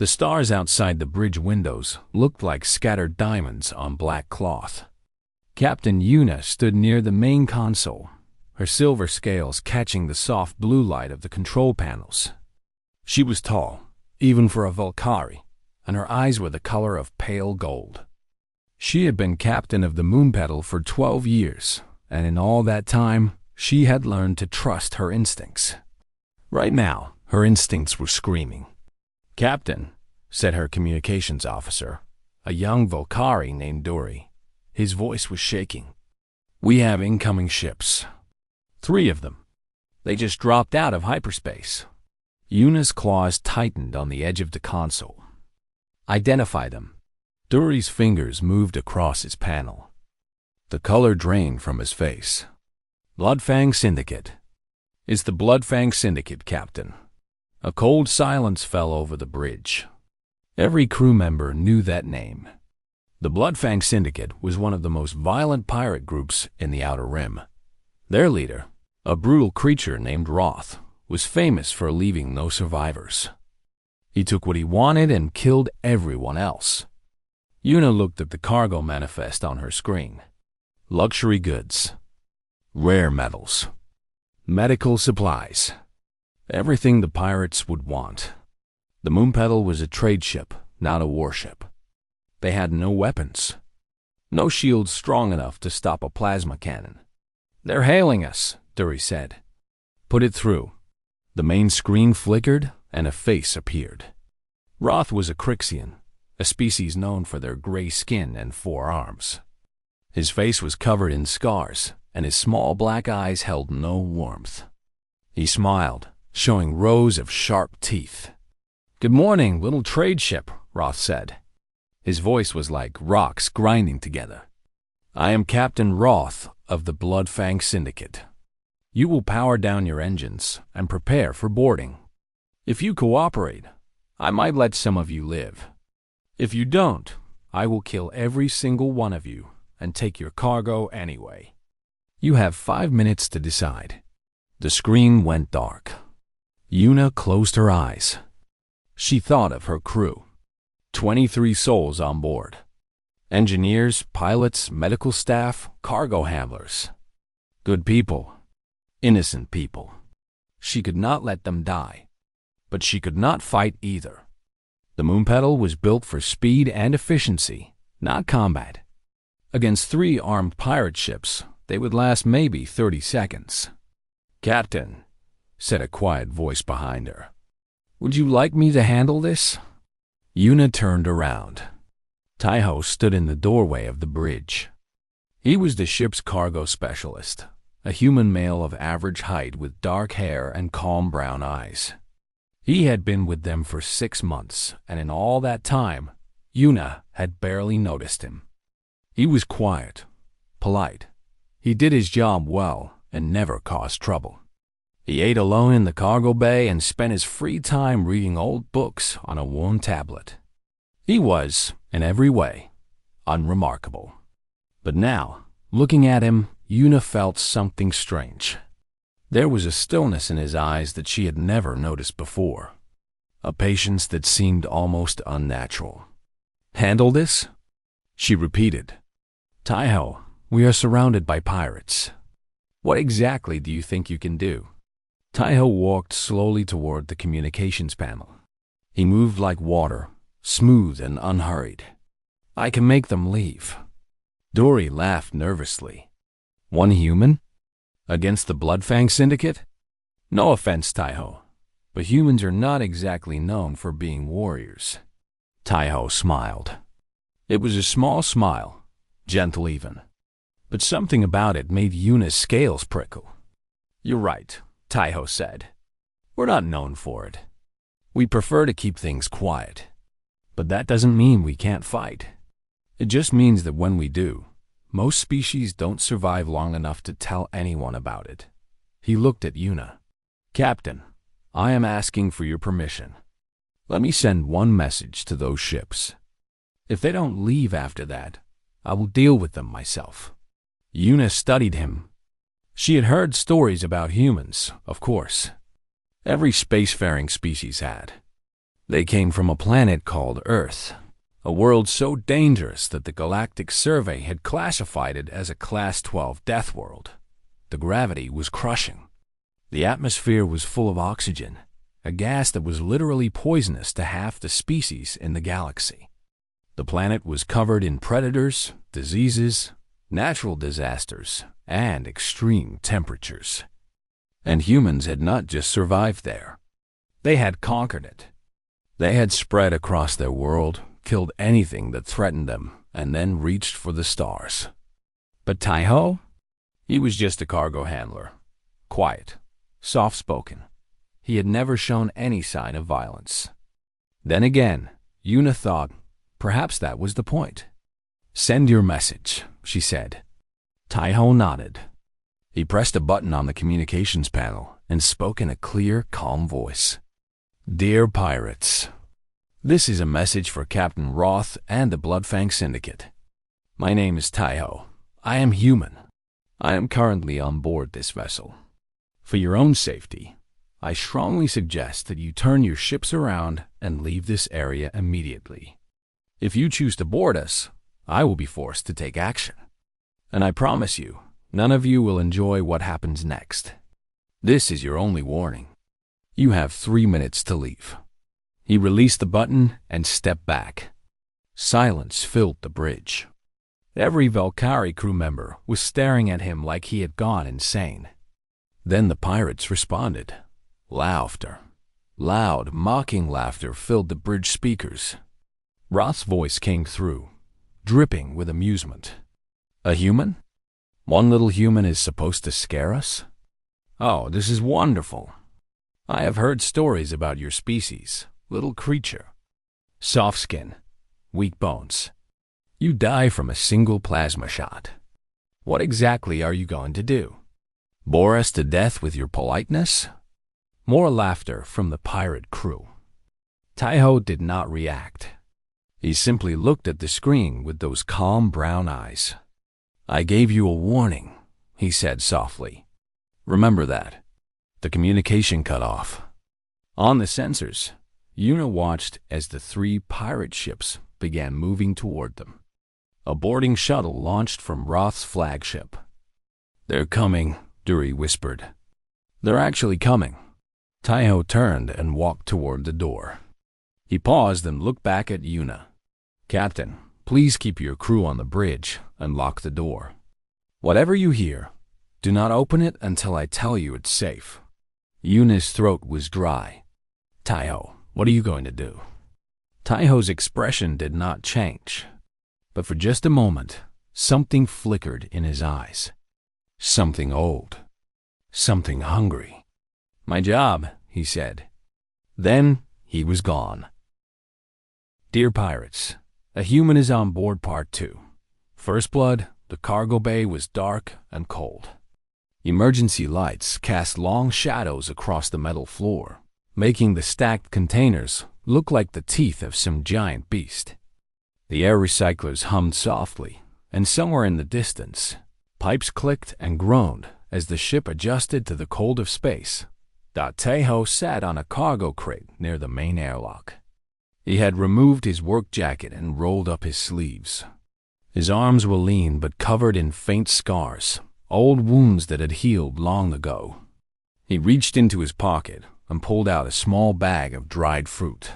The stars outside the bridge windows looked like scattered diamonds on black cloth. Captain Yuna stood near the main console, her silver scales catching the soft blue light of the control panels. She was tall, even for a Valkyrie, and her eyes were the color of pale gold. She had been captain of the Moonpetal for 12 years, and in all that time, she had learned to trust her instincts. Right now, her instincts were screaming. "Captain," said her communications officer, a young Valkyrie named Dory. His voice was shaking. "We have incoming ships. 3 of them. They just dropped out of hyperspace." Yuna's claws tightened on the edge of the console. "Identify them." Dory's fingers moved across his panel. The color drained from his face. "Bloodfang Syndicate." "It's the Bloodfang Syndicate, Captain." A cold silence fell over the bridge. Every crew member knew that name. The Bloodfang Syndicate was one of the most violent pirate groups in the Outer Rim. Their leader, a brutal creature named Roth, was famous for leaving no survivors. He took what he wanted and killed everyone else. Yuna looked at the cargo manifest on her screen. Luxury goods, rare metals, medical supplies, everything the pirates would want. The Moonpetal was a trade ship, not a warship. They had no weapons, no shields strong enough to stop a plasma cannon. "They're hailing us," Dury said. "Put it through." The main screen flickered and a face appeared. Roth was a Crixian, a species known for their gray skin and 4 arms. His face was covered in scars, and his small black eyes held no warmth. He smiled, showing rows of sharp teeth. "Good morning, little trade ship," Roth said. His voice was like rocks grinding together. "I am Captain Roth of the Bloodfang Syndicate. You will power down your engines and prepare for boarding. If you cooperate, I might let some of you live. If you don't, I will kill every single one of you and take your cargo anyway. You have 5 minutes to decide." The screen went dark. Yuna closed her eyes. She thought of her crew. 23 souls on board. Engineers, pilots, medical staff, cargo handlers. Good people. Innocent people. She could not let them die. But she could not fight either. The Moonpetal was built for speed and efficiency, not combat. Against 3 armed pirate ships, they would last maybe 30 seconds. "Captain," said a quiet voice behind her. "Would you like me to handle this?" Yuna turned around. Taiho stood in the doorway of the bridge. He was the ship's cargo specialist, a human male of average height with dark hair and calm brown eyes. He had been with them for 6 months, and in all that time, Yuna had barely noticed him. He was quiet, polite. He did his job well and never caused trouble. He ate alone in the cargo bay and spent his free time reading old books on a worn tablet. He was, in every way, unremarkable. But now, looking at him, Yuna felt something strange. There was a stillness in his eyes that she had never noticed before, a patience that seemed almost unnatural. "Handle this?" she repeated. "Taiho, we are surrounded by pirates. What exactly do you think you can do?" Taiho walked slowly toward the communications panel. He moved like water, smooth and unhurried. "I can make them leave." Dory laughed nervously. "One human? Against the Bloodfang Syndicate? No offense, Taiho, but humans are not exactly known for being warriors." Taiho smiled. It was a small smile, gentle even, but something about it made Yuna's scales prickle. "You're right," Taiho said. "We're not known for it. We prefer to keep things quiet. But that doesn't mean we can't fight. It just means that when we do, most species don't survive long enough to tell anyone about it." He looked at Yuna. "Captain, I am asking for your permission. Let me send one message to those ships. If they don't leave after that, I will deal with them myself." Yuna studied him. She had heard stories about humans, of course. Every spacefaring species had. They came from a planet called Earth, a world so dangerous that the Galactic Survey had classified it as a Class 12 death world. The gravity was crushing. The atmosphere was full of oxygen, a gas that was literally poisonous to half the species in the galaxy. The planet was covered in predators, diseases, natural disasters, and extreme temperatures. And humans had not just survived there. They had conquered it. They had spread across their world, killed anything that threatened them, and then reached for the stars. But Tai-Ho? He was just a cargo handler. Quiet, soft-spoken. He had never shown any sign of violence. Then again, Yuna thought perhaps that was the point. "Send your message," she said. Tai-Ho nodded. He pressed a button on the communications panel and spoke in a clear, calm voice. "Dear pirates, this is a message for Captain Roth and the Bloodfang Syndicate. My name is Tai-Ho. I am human. I am currently on board this vessel. For your own safety, I strongly suggest that you turn your ships around and leave this area immediately. If you choose to board us, I will be forced to take action. And I promise you, none of you will enjoy what happens next. This is your only warning. You have 3 minutes to leave." He released the button and stepped back. Silence filled the bridge. Every Valkyrie crew member was staring at him like he had gone insane. Then the pirates responded. Laughter. Loud, mocking laughter filled the bridge speakers. Roth's voice came through, dripping with amusement. "A human? One little human is supposed to scare us? Oh, this is wonderful. I have heard stories about your species, little creature. Soft skin, weak bones. You die from a single plasma shot. What exactly are you going to do? Bore us to death with your politeness?" More laughter from the pirate crew. Tai-Ho did not react. He simply looked at the screen with those calm brown eyes. "I gave you a warning," he said softly. "Remember that." The communication cut off. On the sensors, Yuna watched as the 3 pirate ships began moving toward them. A boarding shuttle launched from Roth's flagship. "They're coming," Dury whispered. "They're actually coming." Tai-Ho turned and walked toward the door. He paused and looked back at Yuna. "Captain, please keep your crew on the bridge and lock the door. Whatever you hear, do not open it until I tell you it's safe." Yuna's throat was dry. "Tai-Ho, what are you going to do?" Tai-Ho's expression did not change, but for just a moment, something flickered in his eyes. Something old. Something hungry. "My job," he said. Then he was gone. Dear Pirates, A Human is on Board Part 2. First Blood, the cargo bay was dark and cold. Emergency lights cast long shadows across the metal floor, making the stacked containers look like the teeth of some giant beast. The air recyclers hummed softly, and somewhere in the distance, pipes clicked and groaned as the ship adjusted to the cold of space. Tai-Ho sat on a cargo crate near the main airlock. He had removed his work jacket and rolled up his sleeves. His arms were lean but covered in faint scars, old wounds that had healed long ago. He reached into his pocket and pulled out a small bag of dried fruit.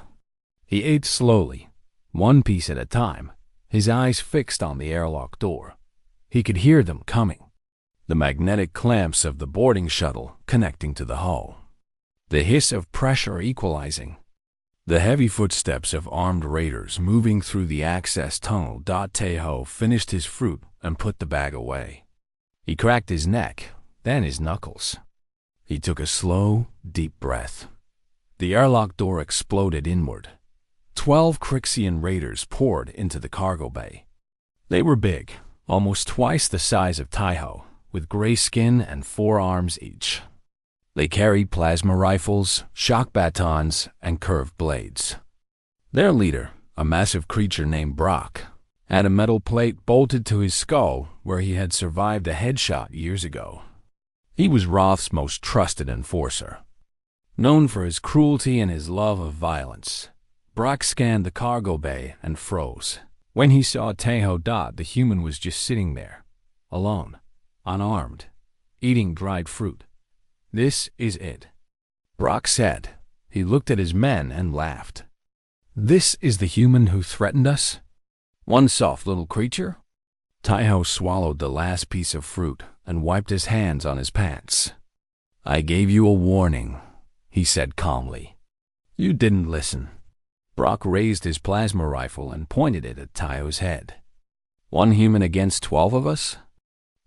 He ate slowly, one piece at a time, his eyes fixed on the airlock door. He could hear them coming, the magnetic clamps of the boarding shuttle connecting to the hull, the hiss of pressure equalizing, the heavy footsteps of armed raiders moving through the access tunnel. Tai-Ho finished his fruit and put the bag away. He cracked his neck, then his knuckles. He took a slow, deep breath. The airlock door exploded inward. 12 Crixian raiders poured into the cargo bay. They were big, almost twice the size of Tai-Ho, with gray skin and 4 arms each. They carried plasma rifles, shock batons, and curved blades. Their leader, a massive creature named Brock, had a metal plate bolted to his skull where he had survived a headshot years ago. He was Roth's most trusted enforcer. Known for his cruelty and his love of violence, Brock scanned the cargo bay and froze. When he saw Tahoe, the human was just sitting there, alone, unarmed, eating dried fruit. "This is it," Brock said. He looked at his men and laughed. "This is the human who threatened us? One soft little creature?" Tahoe swallowed the last piece of fruit and wiped his hands on his pants. "I gave you a warning," he said calmly. "You didn't listen." Brock raised his plasma rifle and pointed it at Tahoe's head. "One human against 12 of us?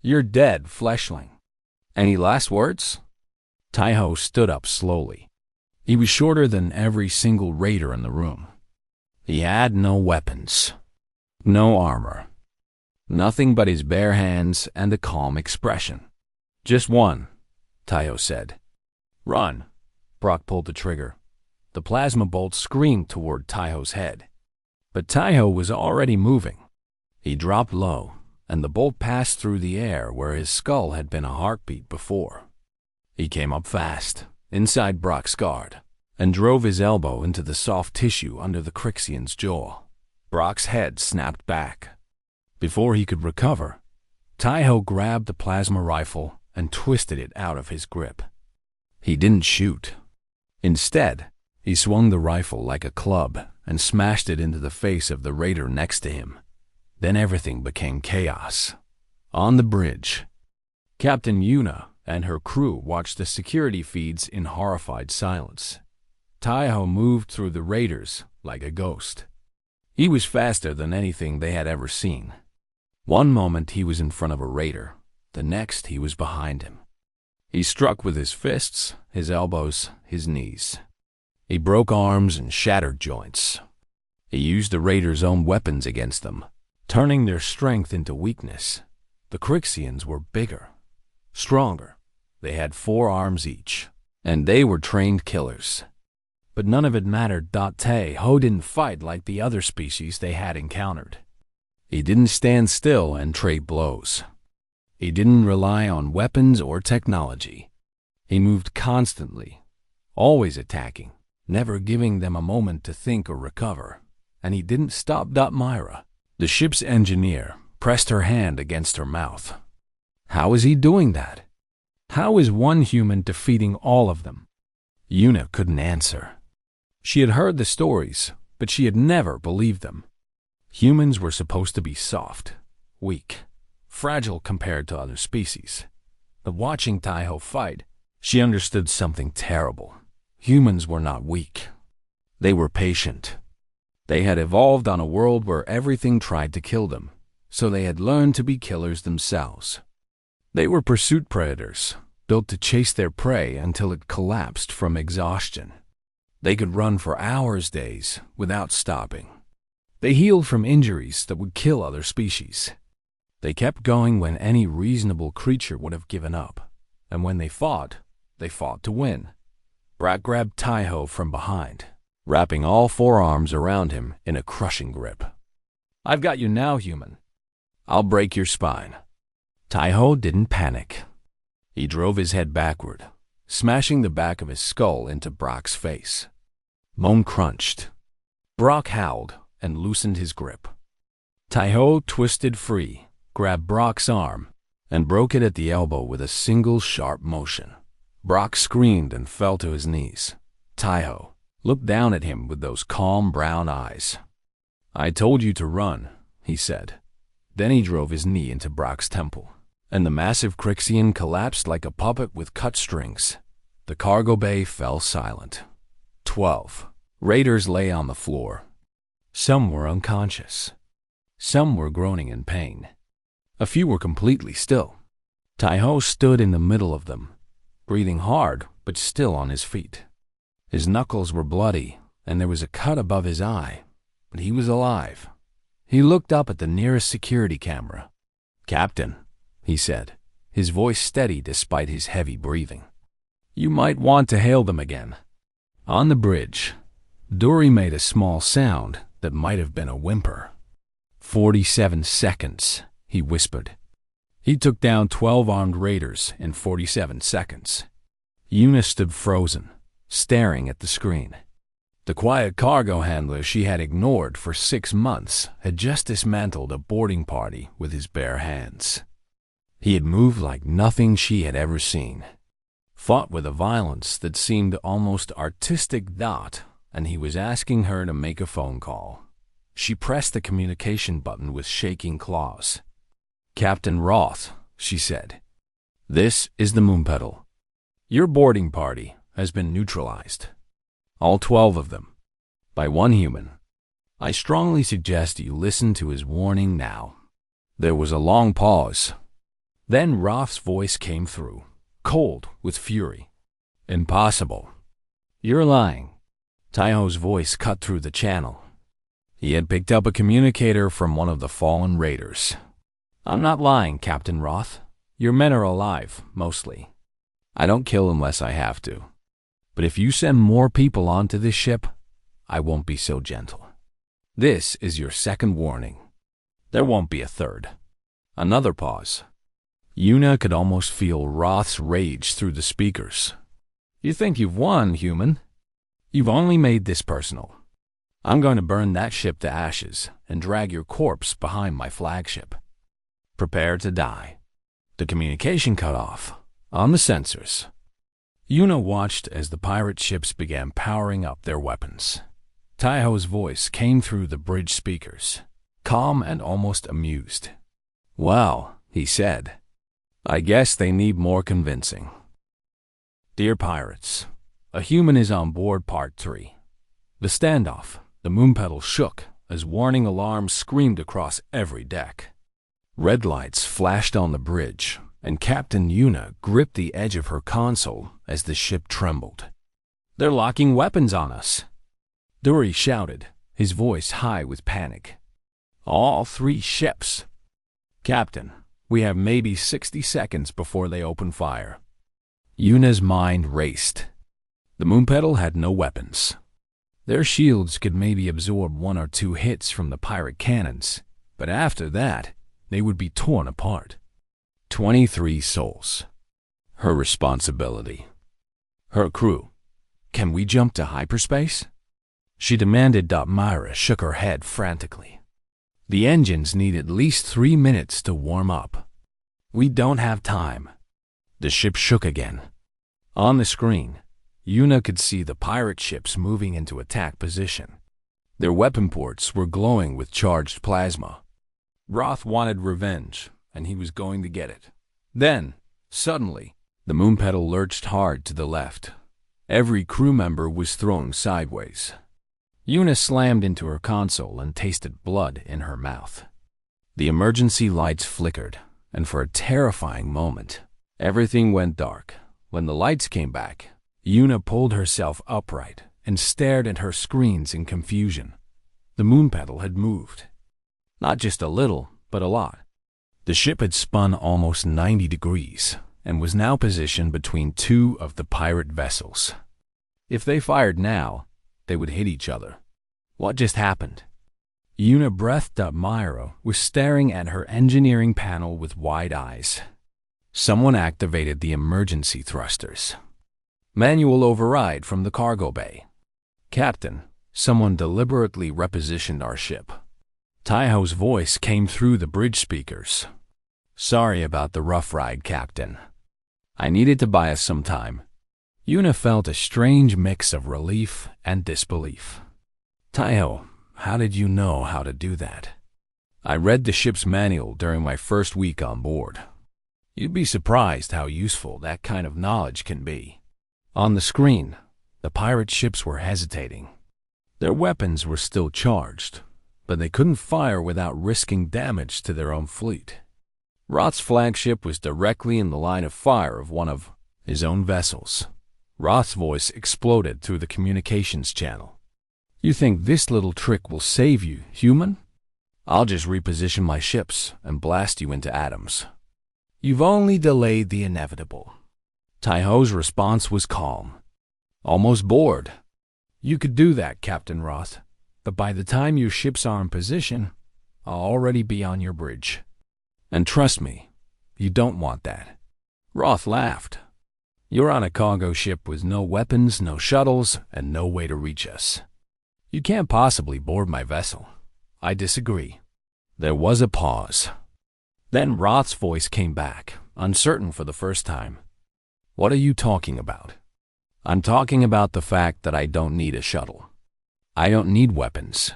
You're dead, fleshling. Any last words?" Tahoe stood up slowly. He was shorter than every single raider in the room. He had no weapons, no armor, nothing but his bare hands and a calm expression. "Just one," Tahoe said. "Run." Brock pulled the trigger. The plasma bolt screamed toward Tahoe's head. But Tahoe was already moving. He dropped low, and the bolt passed through the air where his skull had been a heartbeat before. He came up fast, inside Brock's guard, and drove his elbow into the soft tissue under the Crixian's jaw. Brock's head snapped back. Before he could recover, Tahoe grabbed the plasma rifle and twisted it out of his grip. He didn't shoot. Instead, he swung the rifle like a club and smashed it into the face of the raider next to him. Then everything became chaos. On the bridge, Captain Yuna and her crew watched the security feeds in horrified silence. Tahoe moved through the raiders like a ghost. He was faster than anything they had ever seen. One moment he was in front of a raider, the next he was behind him. He struck with his fists, his elbows, his knees. He broke arms and shattered joints. He used the raiders' own weapons against them, turning their strength into weakness. The Crixians were bigger, stronger. They had 4 arms each, and they were trained killers. But none of it mattered. Tahoe didn't fight like the other species they had encountered. He didn't stand still and trade blows. He didn't rely on weapons or technology. He moved constantly, always attacking, never giving them a moment to think or recover. And he didn't stop. Myra, the ship's engineer, pressed her hand against her mouth. How is he doing that? How is one human defeating all of them? Yuna couldn't answer. She had heard the stories, but she had never believed them. Humans were supposed to be soft, weak, fragile compared to other species. But watching Tahoe fight, she understood something terrible. Humans were not weak. They were patient. They had evolved on a world where everything tried to kill them, so they had learned to be killers themselves. They were pursuit predators, built to chase their prey until it collapsed from exhaustion. They could run for hours, days, without stopping. They healed from injuries that would kill other species. They kept going when any reasonable creature would have given up. And when they fought to win. Brock grabbed Tahoe from behind, wrapping all 4 arms around him in a crushing grip. "I've got you now, human. I'll break your spine." Tahoe didn't panic. He drove his head backward, smashing the back of his skull into Brock's face. Bone crunched. Brock howled and loosened his grip. Tahoe twisted free, grabbed Brock's arm, and broke it at the elbow with a single sharp motion. Brock screamed and fell to his knees. Tahoe looked down at him with those calm brown eyes. "I told you to run," he said. Then he drove his knee into Brock's temple, and the massive Crixian collapsed like a puppet with cut strings. The cargo bay fell silent. 12 raiders lay on the floor. Some were unconscious. Some were groaning in pain. A few were completely still. Tahoe stood in the middle of them, breathing hard but still on his feet. His knuckles were bloody, and there was a cut above his eye, but he was alive. He looked up at the nearest security camera. "Captain," he said, his voice steady despite his heavy breathing. "You might want to hail them again." On the bridge, Dory made a small sound that might have been a whimper. 47 seconds, he whispered. He took down 12 armed raiders in 47 seconds. Yuna stood frozen, staring at the screen. The quiet cargo handler she had ignored for 6 months had just dismantled a boarding party with his bare hands. He had moved like nothing she had ever seen, fought with a violence that seemed almost artistic, and he was asking her to make a phone call. She pressed the communication button with shaking claws. "Captain Roth," she said, "this is the Moonpetal. Your boarding party has been neutralized. All 12 of them, by one human. I strongly suggest you listen to his warning now." There was a long pause. Then Roth's voice came through, cold with fury. "Impossible. You're lying." Taiho's voice cut through the channel. He had picked up a communicator from one of the fallen raiders. "I'm not lying, Captain Roth. Your men are alive, mostly. I don't kill unless I have to. But if you send more people onto this ship, I won't be so gentle. This is your second warning. There won't be a third." Another pause. Yuna could almost feel Roth's rage through the speakers. "You think you've won, human? You've only made this personal. I'm going to burn that ship to ashes and drag your corpse behind my flagship. Prepare to die." The communication cut off on the sensors. Yuna watched as the pirate ships began powering up their weapons. Taiho's voice came through the bridge speakers, calm and almost amused. "Well," he said, "I guess they need more convincing. Dear pirates, a human is on board Part 3. The standoff, the Moonpetal shook as warning alarms screamed across every deck. Red lights flashed on the bridge, and Captain Yuna gripped the edge of her console as the ship trembled. "They're locking weapons on us," Dury shouted, his voice high with panic. "All 3 ships. Captain, we have maybe 60 seconds before they open fire." Yuna's mind raced. The Moonpetal had no weapons. Their shields could maybe absorb 1 or 2 hits from the pirate cannons, but after that, they would be torn apart. 23 souls. Her responsibility. Her crew. "Can we jump to hyperspace?" she demanded. Myra shook her head frantically. "The engines need at least 3 minutes to warm up. We don't have time." The ship shook again. On the screen, Yuna could see the pirate ships moving into attack position. Their weapon ports were glowing with charged plasma. Roth wanted revenge, and he was going to get it. Then, suddenly, the Moonpetal lurched hard to the left. Every crew member was thrown sideways. Yuna slammed into her console and tasted blood in her mouth. The emergency lights flickered, and for a terrifying moment, everything went dark. When the lights came back, Yuna pulled herself upright and stared at her screens in confusion. The Moonpetal had moved. Not just a little, but a lot. The ship had spun almost 90 degrees and was now positioned between 2 of the pirate vessels. If they fired now, they would hit each other. What just happened? Yuna breathed up. Myra was staring at her engineering panel with wide eyes. Someone activated the emergency thrusters. Manual override from the cargo bay. "Captain, someone deliberately repositioned our ship." Taiho's voice came through the bridge speakers. "Sorry about the rough ride, Captain. I needed to buy us some time." Yuna felt a strange mix of relief and disbelief. "Taiho, how did you know how to do that?" "I read the ship's manual during my first week on board. You'd be surprised how useful that kind of knowledge can be." On the screen, the pirate ships were hesitating. Their weapons were still charged, but they couldn't fire without risking damage to their own fleet. Roth's flagship was directly in the line of fire of one of his own vessels. Roth's voice exploded through the communications channel. "You think this little trick will save you, human? I'll just reposition my ships and blast you into atoms. You've only delayed the inevitable." Taiho's response was calm, almost bored. "You could do that, Captain Roth, but by the time your ships are in position, I'll already be on your bridge. And trust me, you don't want that." Roth laughed. "You're on a cargo ship with no weapons, no shuttles, and no way to reach us. You can't possibly board my vessel. I disagree. There was a pause. Then Roth's voice came back, uncertain for the first time. What are you talking about? I'm talking about the fact that I don't need a shuttle. I don't need weapons.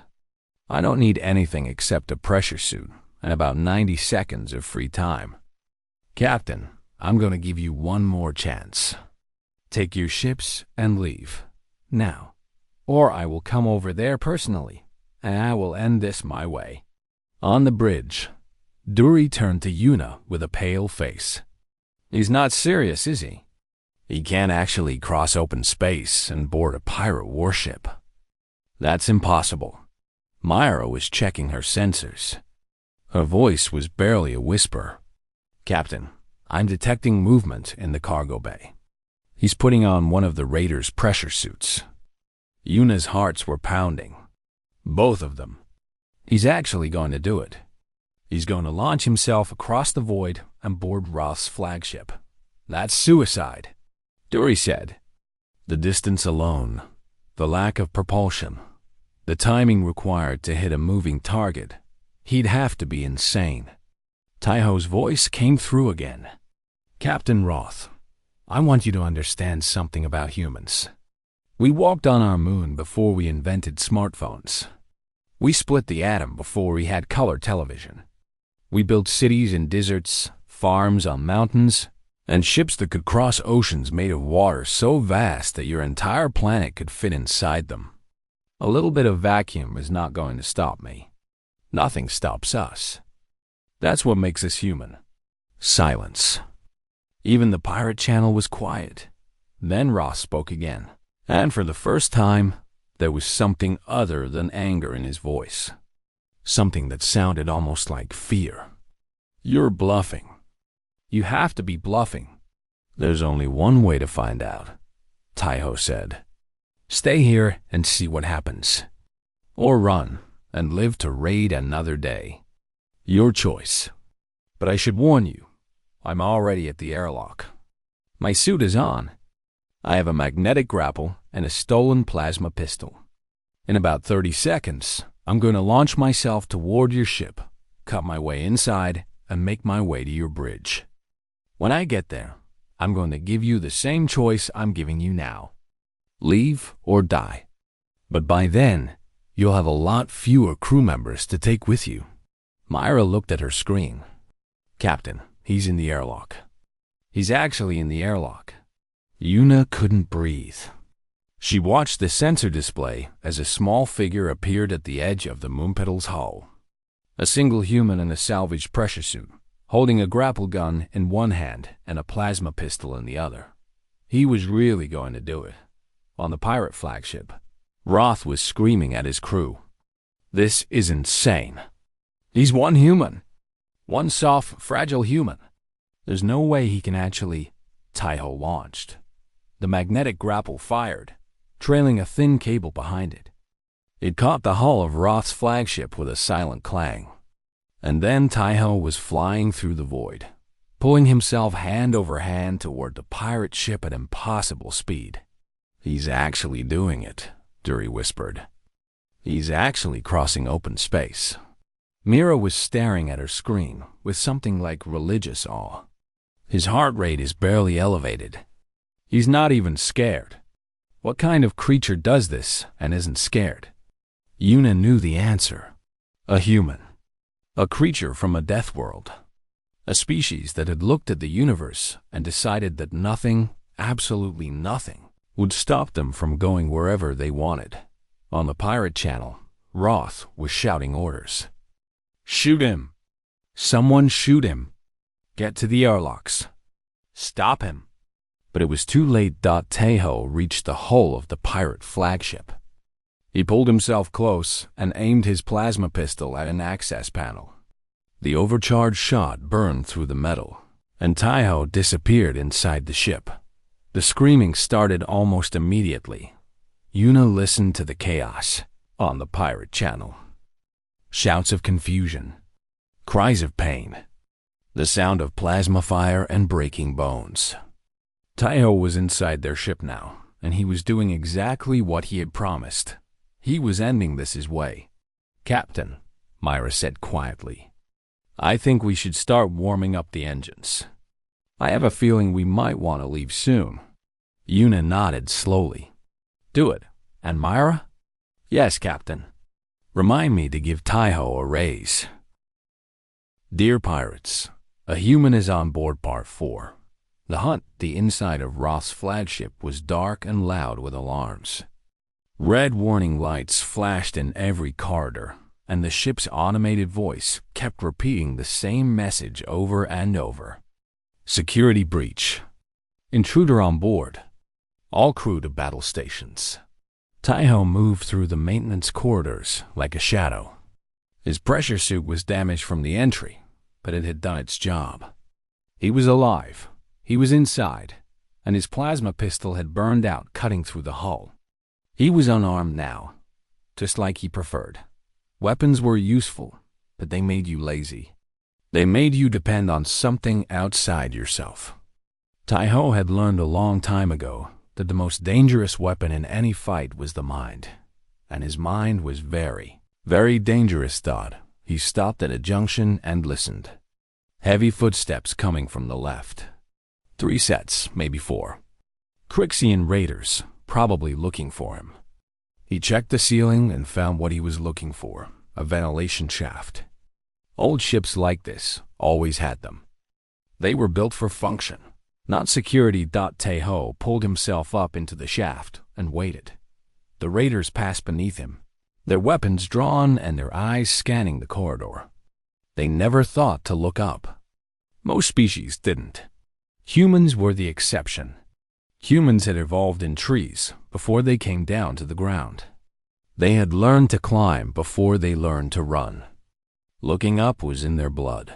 I don't need anything except a pressure suit and about 90 seconds of free time. Captain, I'm going to give you one more chance. Take your ships and leave. Now. Or I will come over there personally, and I will end this my way. On the bridge, Duri turned to Yuna with a pale face. He's not serious, is he? He can't actually cross open space and board a pirate warship. That's impossible. Myra was checking her sensors. Her voice was barely a whisper. Captain, I'm detecting movement in the cargo bay. He's putting on one of the Raiders' pressure suits. Yuna's hearts were pounding. Both of them. He's actually going to do it. He's going to launch himself across the void and board Roth's flagship. That's suicide, Duri said. The distance alone, the lack of propulsion, the timing required to hit a moving target, he'd have to be insane. Taiho's voice came through again. Captain Roth, I want you to understand something about humans. We walked on our moon before we invented smartphones. We split the atom before we had color television. We built cities in deserts, farms on mountains, and ships that could cross oceans made of water so vast that your entire planet could fit inside them. A little bit of vacuum is not going to stop me. Nothing stops us. That's what makes us human. Silence. Even the pirate channel was quiet. Then Roth spoke again, and for the first time, there was something other than anger in his voice. Something that sounded almost like fear. You're bluffing. You have to be bluffing. There's only one way to find out, Taiho said. Stay here and see what happens. Or run and live to raid another day. Your choice. But I should warn you, I'm already at the airlock. My suit is on. I have a magnetic grapple and a stolen plasma pistol. In about 30 seconds, I'm going to launch myself toward your ship, cut my way inside, and make my way to your bridge. When I get there, I'm going to give you the same choice I'm giving you now. Leave or die. But by then, you'll have a lot fewer crew members to take with you. Myra looked at her screen. Captain, he's in the airlock. He's actually in the airlock. Yuna couldn't breathe. She watched the sensor display as a small figure appeared at the edge of the Moonpetal's hull. A single human in a salvaged pressure suit, holding a grapple gun in one hand and a plasma pistol in the other. He was really going to do it. On the pirate flagship, Roth was screaming at his crew. This is insane. He's one human. One soft, fragile human. There's no way he can actually... Taiho launched. The magnetic grapple fired, trailing a thin cable behind it. It caught the hull of Roth's flagship with a silent clang. And then Taiho was flying through the void, pulling himself hand over hand toward the pirate ship at impossible speed. He's actually doing it, Duri whispered. He's actually crossing open space. Mira was staring at her screen with something like religious awe. His heart rate is barely elevated. He's not even scared. What kind of creature does this and isn't scared? Yuna knew the answer. A human. A creature from a death world. A species that had looked at the universe and decided that nothing, absolutely nothing, would stop them from going wherever they wanted. On the pirate channel, Roth was shouting orders. Shoot him! Someone shoot him! Get to the airlocks. Stop him! But it was too late. Taiho reached the hull of the pirate flagship. He pulled himself close and aimed his plasma pistol at an access panel. The overcharged shot burned through the metal, and Taiho disappeared inside the ship. The screaming started almost immediately. Yuna listened to the chaos on the pirate channel. Shouts of confusion, cries of pain, the sound of plasma fire and breaking bones. Taiho was inside their ship now, and he was doing exactly what he had promised. He was ending this his way. "Captain," Myra said quietly, "I think we should start warming up the engines. I have a feeling we might want to leave soon." Una nodded slowly. "Do it. And Myra?" "Yes, Captain. Remind me to give Taiho a raise." Dear Pirates, A Human is on Board Part 4. The hunt, the inside of Roth's flagship, was dark and loud with alarms. Red warning lights flashed in every corridor, and the ship's automated voice kept repeating the same message over and over. Security breach. Intruder on board. All crew to battle stations. Taiho moved through the maintenance corridors like a shadow. His pressure suit was damaged from the entry, but it had done its job. He was alive. He was inside, and his plasma pistol had burned out, cutting through the hull. He was unarmed now, just like he preferred. Weapons were useful, but they made you lazy. They made you depend on something outside yourself. Taiho had learned a long time ago that the most dangerous weapon in any fight was the mind, and his mind was very, very dangerous. He stopped at a junction and listened. Heavy footsteps coming from the left. 3 sets, maybe 4. Crixian raiders, probably looking for him. He checked the ceiling and found what he was looking for, a ventilation shaft. Old ships like this always had them. They were built for function, not security. Taiho pulled himself up into the shaft and waited. The raiders passed beneath him, their weapons drawn and their eyes scanning the corridor. They never thought to look up. Most species didn't. Humans were the exception. Humans had evolved in trees before they came down to the ground. They had learned to climb before they learned to run. Looking up was in their blood.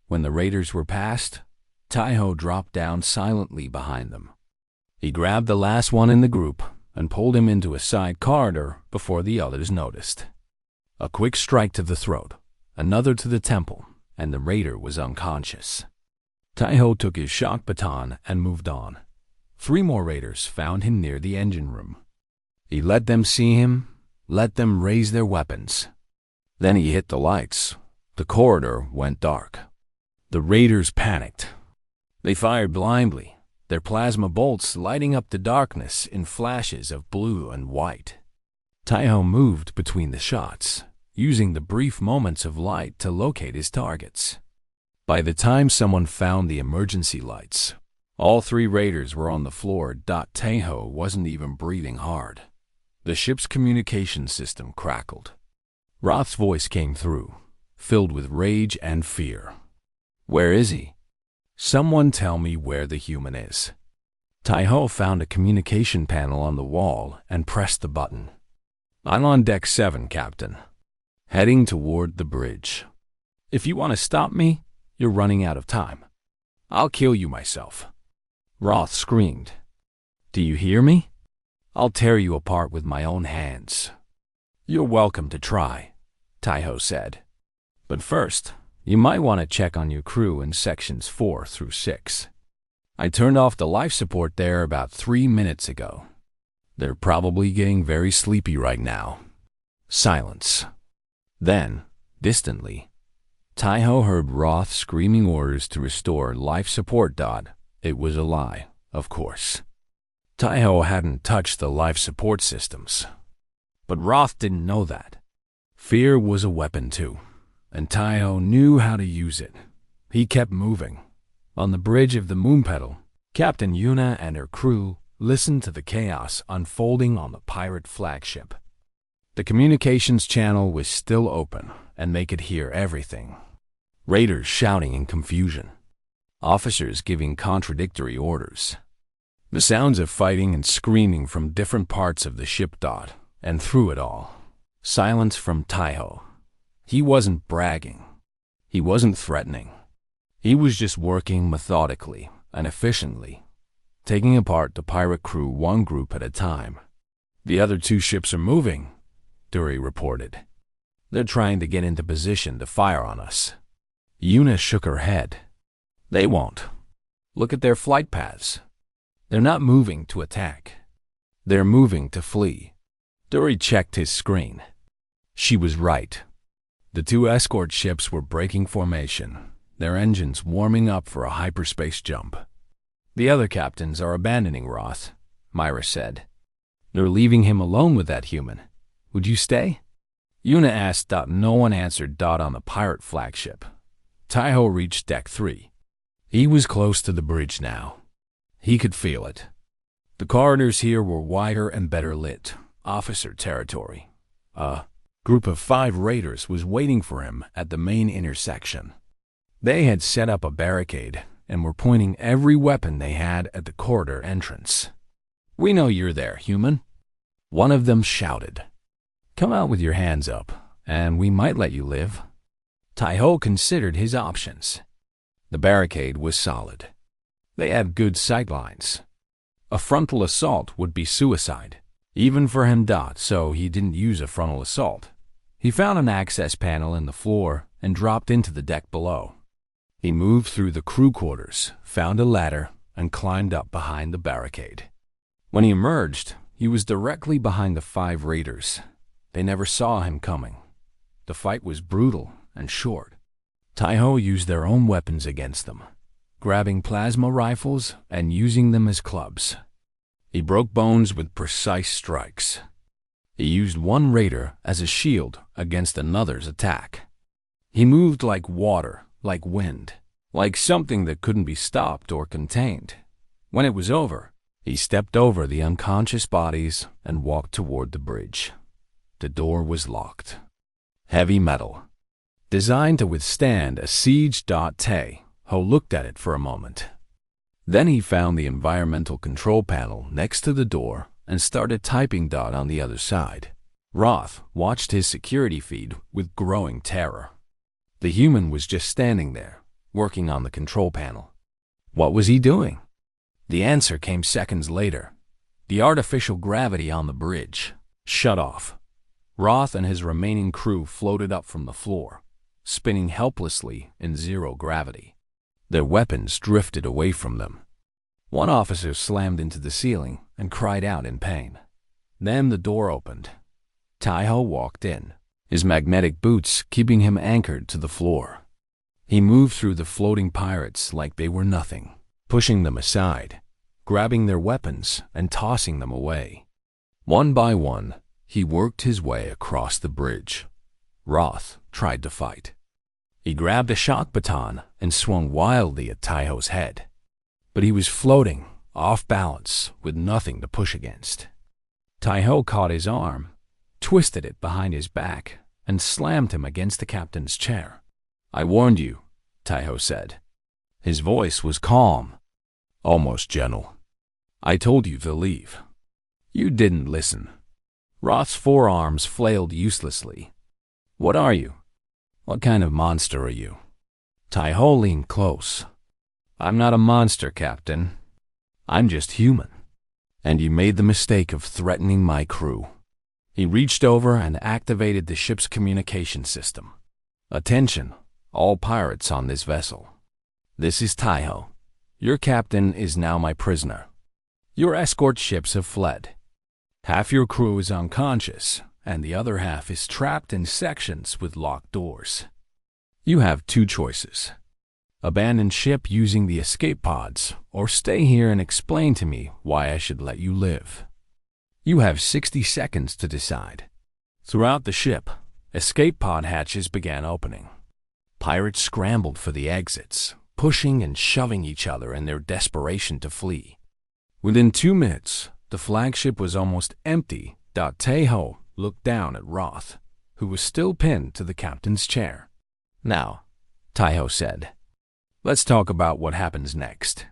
When the raiders were past, Taiho dropped down silently behind them. He grabbed the last one in the group and pulled him into a side corridor before the others noticed. A quick strike to the throat, another to the temple, and the raider was unconscious. Taiho took his shock baton and moved on. 3 more raiders found him near the engine room. He let them see him, let them raise their weapons. Then he hit the lights. The corridor went dark. The raiders panicked. They fired blindly, their plasma bolts lighting up the darkness in flashes of blue and white. Taiho moved between the shots, using the brief moments of light to locate his targets. By the time someone found the emergency lights, all 3 raiders were on the floor. Taiho wasn't even breathing hard. The ship's communication system crackled. Roth's voice came through, filled with rage and fear. "Where is he? Someone tell me where the human is." Taiho found a communication panel on the wall and pressed the button. "I'm on deck 7, Captain. Heading toward the bridge. If you want to stop me, you're running out of time. I'll kill you myself." Roth screamed. "Do you hear me? I'll tear you apart with my own hands." "You're welcome to try," Taiho said. "But first, you might want to check on your crew in sections 4 through 6. I turned off the life support there about 3 minutes ago. They're probably getting very sleepy right now." Silence. Then, distantly, Taiho heard Roth screaming orders to restore life support. It was a lie, of course. Taiho hadn't touched the life support systems. But Roth didn't know that. Fear was a weapon too, and Taiho knew how to use it. He kept moving. On the bridge of the Moonpetal, Captain Una and her crew listened to the chaos unfolding on the pirate flagship. The communications channel was still open, and they could hear everything. Raiders shouting in confusion. Officers giving contradictory orders. The sounds of fighting and screaming from different parts of the ship. And through it all, silence from Taiho. He wasn't bragging. He wasn't threatening. He was just working methodically and efficiently, taking apart the pirate crew 1 group at a time. "The other 2 ships are moving," Dury reported. "They're trying to get into position to fire on us." Una shook her head. "They won't. Look at their flight paths. They're not moving to attack. They're moving to flee." Story checked his screen. She was right. The two escort ships were breaking formation, their engines warming up for a hyperspace jump. The other captains are abandoning Roth, Myra said. They're leaving him alone with that human. Would you stay? Una asked. No one answered. On the pirate flagship. Taiho reached Deck 3. He was close to the bridge now. He could feel it. The corridors here were wider and better lit. Officer territory. A group of 5 raiders was waiting for him at the main intersection. They had set up a barricade and were pointing every weapon they had at the corridor entrance. "We know you're there, human," one of them shouted. "Come out with your hands up, and we might let you live." Taiho considered his options. The barricade was solid. They had good sightlines. A frontal assault would be suicide, even for him. So he didn't use a frontal assault. He found an access panel in the floor and dropped into the deck below. He moved through the crew quarters, found a ladder, and climbed up behind the barricade. When he emerged, he was directly behind the 5 raiders. They never saw him coming. The fight was brutal and short. Taiho used their own weapons against them, grabbing plasma rifles and using them as clubs. He broke bones with precise strikes. He used one raider as a shield against another's attack. He moved like water, like wind, like something that couldn't be stopped or contained. When it was over, he stepped over the unconscious bodies and walked toward the bridge. The door was locked. Heavy metal, designed to withstand a siege. Taiho looked at it for a moment. Then he found the environmental control panel next to the door and started typing. On the other side, Roth watched his security feed with growing terror. The human was just standing there, working on the control panel. What was he doing? The answer came seconds later. The artificial gravity on the bridge shut off. Roth and his remaining crew floated up from the floor, spinning helplessly in zero gravity. Their weapons drifted away from them. One officer slammed into the ceiling and cried out in pain. Then the door opened. Taiho walked in, his magnetic boots keeping him anchored to the floor. He moved through the floating pirates like they were nothing, pushing them aside, grabbing their weapons and tossing them away. One by one, he worked his way across the bridge. Roth tried to fight. He grabbed a shock baton and swung wildly at Taiho's head. But he was floating, off balance, with nothing to push against. Taiho caught his arm, twisted it behind his back, and slammed him against the captain's chair. "I warned you," Taiho said. His voice was calm, almost gentle. "I told you to leave. You didn't listen." Roth's forearms flailed uselessly. "What are you? What kind of monster are you?" Taiho leaned close. "I'm not a monster, Captain. I'm just human. And you made the mistake of threatening my crew." He reached over and activated the ship's communication system. "Attention, all pirates on this vessel. This is Taiho. Your captain is now my prisoner. Your escort ships have fled. Half your crew is unconscious, and the other half is trapped in sections with locked doors. You have 2 choices. Abandon ship using the escape pods, or stay here and explain to me why I should let you live. You have 60 seconds to decide." Throughout the ship, escape pod hatches began opening. Pirates scrambled for the exits, pushing and shoving each other in their desperation to flee. Within 2 minutes, the flagship was almost empty. Taiho looked down at Roth, who was still pinned to the captain's chair. "Now," Taiho said, "let's talk about what happens next."